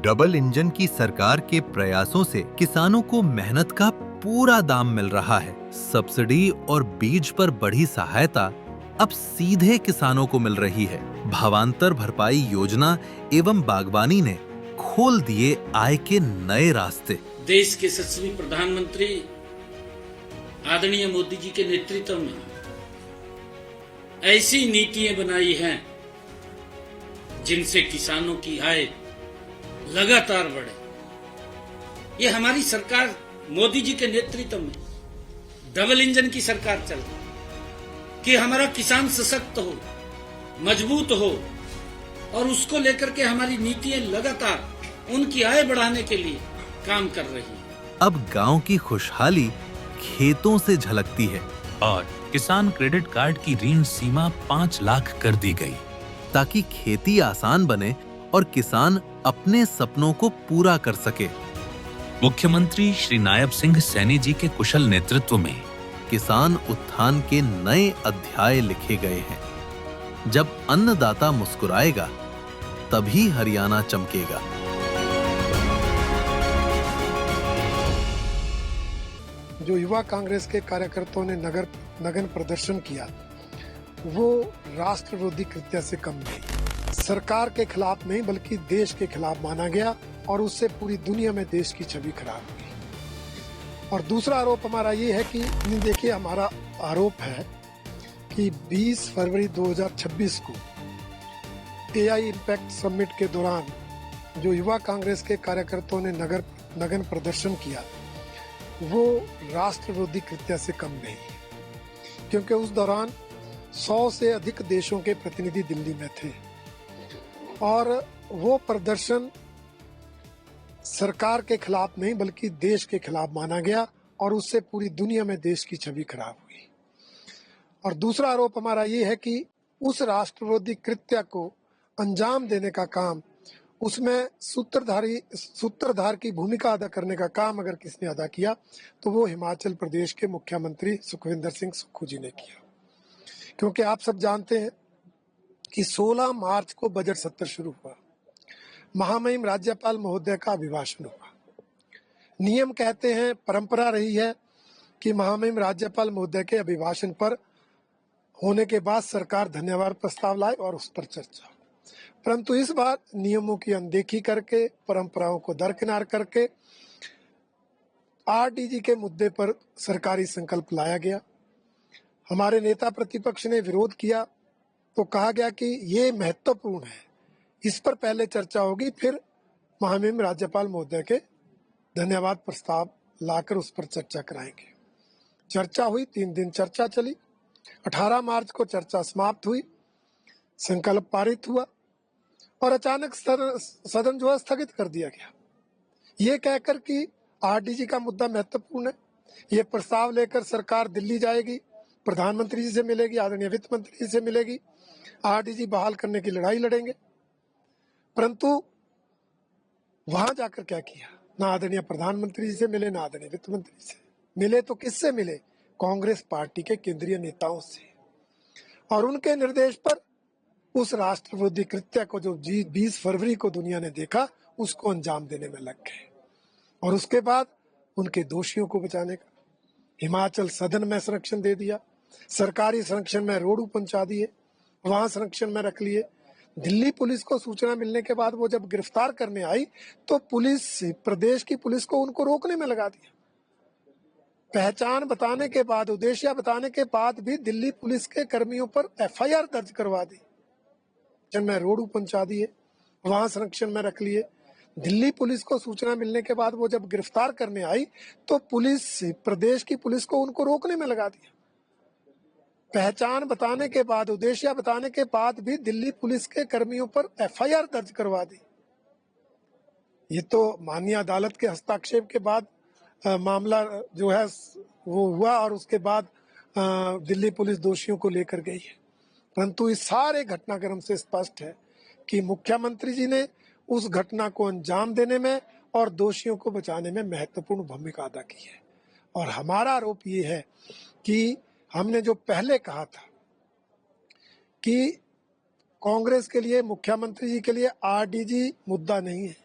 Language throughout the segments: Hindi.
डबल इंजन की सरकार के प्रयासों से किसानों को मेहनत का पूरा दाम मिल रहा है। सब्सिडी और बीज पर बढ़ी सहायता अब सीधे किसानों को मिल रही है। भावांतर भरपाई योजना एवं बागवानी ने खोल दिए आय के नए रास्ते। देश के यशस्वी प्रधानमंत्री आदरणीय मोदी जी के नेतृत्व में ऐसी नीतियां बनाई हैं जिनसे किसानों की आय लगातार बढ़े। ये हमारी सरकार मोदी जी के नेतृत्व में डबल इंजन की सरकार चल रही है कि हमारा किसान सशक्त हो, मजबूत हो और उसको लेकर के हमारी नीतियां लगातार उनकी आय बढ़ाने के लिए काम कर रही है। अब गांव की खुशहाली खेतों से झलकती है और किसान क्रेडिट कार्ड की ऋण सीमा 5 लाख कर दी गई, ताकि खेती आसान बने और किसान अपने सपनों को पूरा कर सके। मुख्यमंत्री श्री नायब सिंह सैनी जी के कुशल नेतृत्व में किसान उत्थान के नए अध्याय लिखे गए हैं। जब अन्नदाता मुस्कुराएगा, तभी हरियाणा चमकेगा। जो युवा कांग्रेस के कार्यकर्ताओं ने नगन प्रदर्शन किया, वो राष्ट्र विरोधी कृत्य से कम नहीं। सरकार के खिलाफ नहीं बल्कि देश के खिलाफ माना गया और उससे पूरी दुनिया में देश की छवि खराब हुई। और दूसरा आरोप हमारा ये है कि देखिए, हमारा आरोप है कि 20 फरवरी 2026 को एआई इम्पैक्ट समिट के दौरान जो युवा कांग्रेस के कार्यकर्ताओं ने नगन प्रदर्शन किया, वो राष्ट्र विरोधी कृत्य से कम नहीं, क्योंकि उस दौरान 100 से अधिक देशों के प्रतिनिधि दिल्ली में थे और वो प्रदर्शन सरकार के खिलाफ नहीं बल्कि देश के खिलाफ माना गया और उससे पूरी दुनिया में देश की छवि खराब हुई। और दूसरा आरोप हमारा ये है कि उस राष्ट्र विरोधी कृत्य को अंजाम देने का काम, उसमें सूत्रधार की भूमिका अदा करने का काम अगर किसने अदा किया तो वो हिमाचल प्रदेश के मुख्यमंत्री सुखविंदर सिंह सुक्खू जी ने किया। क्योंकि आप सब जानते हैं कि 16 मार्च को बजट सत्र शुरू हुआ, महामहिम राज्यपाल महोदय का अभिभाषण हुआ। नियम कहते हैं, परंपरा रही है कि महामहिम राज्यपाल महोदय के अभिभाषण पर होने के बाद सरकार धन्यवाद प्रस्ताव लाए और उस पर चर्चा। परंतु इस बार नियमों की अनदेखी करके, परंपराओं को दरकिनार करके आरडीजी के मुद्दे पर सरकारी संकल्प लाया गया। हमारे नेता प्रतिपक्ष ने विरोध किया तो कहा गया कि ये महत्वपूर्ण है, इस पर पहले चर्चा होगी, फिर महामहिम राज्यपाल महोदय के धन्यवाद प्रस्ताव लाकर उस पर चर्चा कराएंगे। चर्चा हुई, 3 दिन चर्चा चली। 18 मार्च को चर्चा समाप्त हुई, संकल्प पारित हुआ और अचानक सदन जो है स्थगित कर दिया गया, ये कहकर कि आरडीजी का मुद्दा महत्वपूर्ण है। ये प्रस्ताव लेकर सरकार दिल्ली जाएगी, प्रधानमंत्री जी से मिलेगी, आदरणीय वित्त मंत्री जी से मिलेगी, आरडीजी बहाल करने की लड़ाई लड़ेंगे। परंतु वहां जाकर क्या किया, ना आदरणीय प्रधानमंत्री जी से मिले, ना आदरणीय वित्त मंत्री से मिले। तो किससे मिले? कांग्रेस पार्टी के केंद्रीय नेताओं से। और उनके निर्देश पर उस राष्ट्र विरोधी कृत्य को जो 20 फरवरी को दुनिया ने देखा, उसको अंजाम देने में लग गए। और उसके बाद उनके दोषियों को बचाने का हिमाचल सदन में संरक्षण दे दिया, सरकारी संरक्षण में रोड पहुंचा दिए, वहां संरक्षण में रख लिए। दिल्ली पुलिस को सूचना मिलने के बाद वो जब गिरफ्तार करने आई तो पुलिस, प्रदेश की पुलिस को उनको रोकने में लगा दिया। पहचान बताने के बाद, उद्देश्य बताने के बाद भी दिल्ली पुलिस के कर्मियों पर एफआईआर दर्ज करवा दी, जिनमें रोड पहुंचा दिए, वहां संरक्षण में रख लिए। दिल्ली पुलिस को सूचना मिलने के बाद वो जब गिरफ्तार करने आई तो पुलिस, प्रदेश की पुलिस को उनको रोकने में लगा दिया। पहचान बताने के बाद, उद्देश्य बताने के बाद भी दिल्ली पुलिस के कर्मियों पर एफआईआर दर्ज करवा दी। ये तो माननीय अदालत के हस्तक्षेप के बाद मामला जो है वो हुआ और उसके बाद दिल्ली पुलिस दोषियों को लेकर गई है। परंतु इस सारे घटनाक्रम से स्पष्ट है कि मुख्यमंत्री जी ने उस घटना को अंजाम देने में और दोषियों को बचाने में महत्वपूर्ण भूमिका अदा की है। और हमारा आरोप ये है कि हमने जो पहले कहा था कि कांग्रेस के लिए, मुख्यमंत्री जी के लिए आरडीजी मुद्दा नहीं है,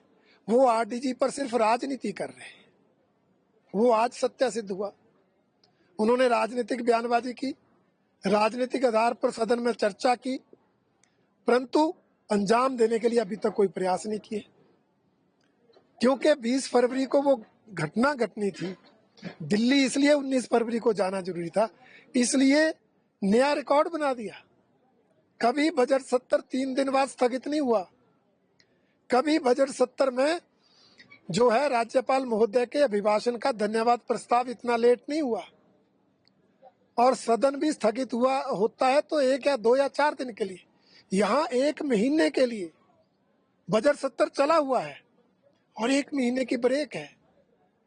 वो आरडीजी पर सिर्फ राजनीति कर रहे हैं। वो आज सत्य सिद्ध हुआ। उन्होंने राजनीतिक बयानबाजी की, राजनीतिक आधार पर सदन में चर्चा की, परंतु अंजाम देने के लिए अभी तक कोई प्रयास नहीं किए। क्योंकि 20 फरवरी को वो घटना घटनी थी, दिल्ली इसलिए 19 फरवरी को जाना जरूरी था, इसलिए नया रिकॉर्ड बना दिया। कभी बजट सत्र 3 दिन बाद स्थगित नहीं हुआ, कभी बजट सत्र में जो है राज्यपाल महोदय के अभिभाषण का धन्यवाद प्रस्ताव इतना लेट नहीं हुआ, और सदन भी स्थगित हुआ होता है तो 1 या 2 या 4 दिन के लिए, यहाँ 1 महीने के लिए बजट सत्र चला हुआ है और 1 महीने की ब्रेक है।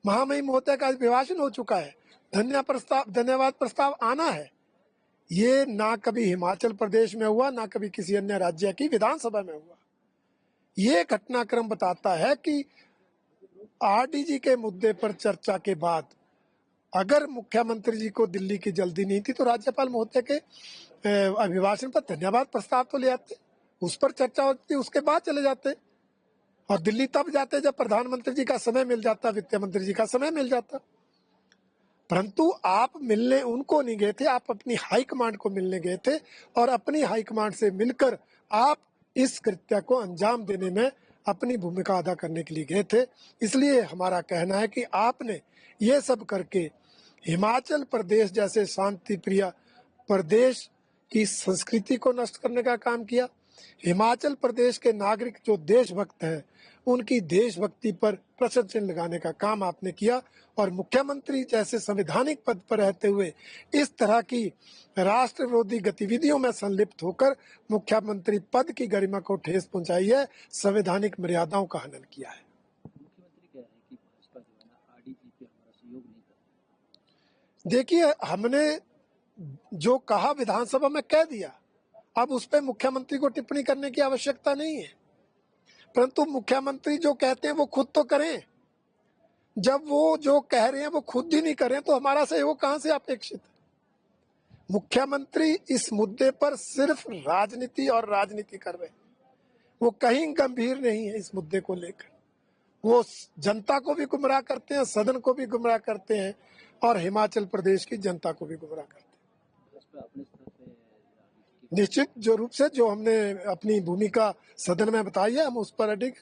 महामहिम महोदय का अभिभाषण हो चुका है, धन्यवाद प्रस्ताव आना है। ये ना कभी हिमाचल प्रदेश में हुआ, ना कभी किसी अन्य राज्य की विधानसभा में हुआ। ये घटनाक्रम बताता है कि आरडीजी के मुद्दे पर चर्चा के बाद अगर मुख्यमंत्री जी को दिल्ली की जल्दी नहीं थी तो राज्यपाल महोदय के अभिभाषण पर धन्यवाद प्रस्ताव तो ले आते, उस पर चर्चा होती, उसके बाद चले जाते, और दिल्ली तब जाते जब प्रधानमंत्री जी का समय मिल जाता, वित्त मंत्री जी का समय मिल जाता। परंतु आप मिलने उनको नहीं गए थे, आप अपनी हाईकमांड को मिलने गए थे, और अपनी हाईकमांड से मिलकर आप इस कृत्य को अंजाम देने में अपनी भूमिका अदा करने के लिए गए थे। इसलिए हमारा कहना है कि आपने ये सब करके हिमाचल प्रदेश जैसे शांति प्रिय प्रदेश की संस्कृति को नष्ट करने का काम किया। हिमाचल प्रदेश के नागरिक जो देशभक्त हैं, उनकी देशभक्ति पर प्रश्न चिन्ह लगाने का काम आपने किया, और मुख्यमंत्री जैसे संवैधानिक पद पर रहते हुए इस तरह की राष्ट्र विरोधी गतिविधियों में संलिप्त होकर मुख्यमंत्री पद की गरिमा को ठेस पहुंचाई है, संवैधानिक मर्यादाओं का हनन किया है। मुख्यमंत्री कह रहे हैं कि भाजपा जो है ना आरडीजी पे हमारा सहयोग नहीं कर रही। देखिए, हमने जो कहा विधानसभा में कह दिया, अब उस पर मुख्यमंत्री को टिप्पणी करने की आवश्यकता नहीं है। परंतु मुख्यमंत्री जो कहते हैं वो खुद तो करें। जब वो जो कह रहे हैं वो खुद ही नहीं करें तो हमारा सहयोग कहां से अपेक्षित है? मुख्यमंत्री इस मुद्दे पर सिर्फ राजनीति और राजनीति कर रहे हैं, वो कहीं गंभीर नहीं है इस मुद्दे को लेकर। वो जनता को भी गुमराह करते हैं, सदन को भी गुमराह करते हैं, और हिमाचल प्रदेश की जनता को भी गुमराह करते हैं। भाजपा अपने स्तर पे राजनीति की निश्चित जो रूप से जो हमने अपनी भूमिका सदन में बताई है, हम उस पर अडिग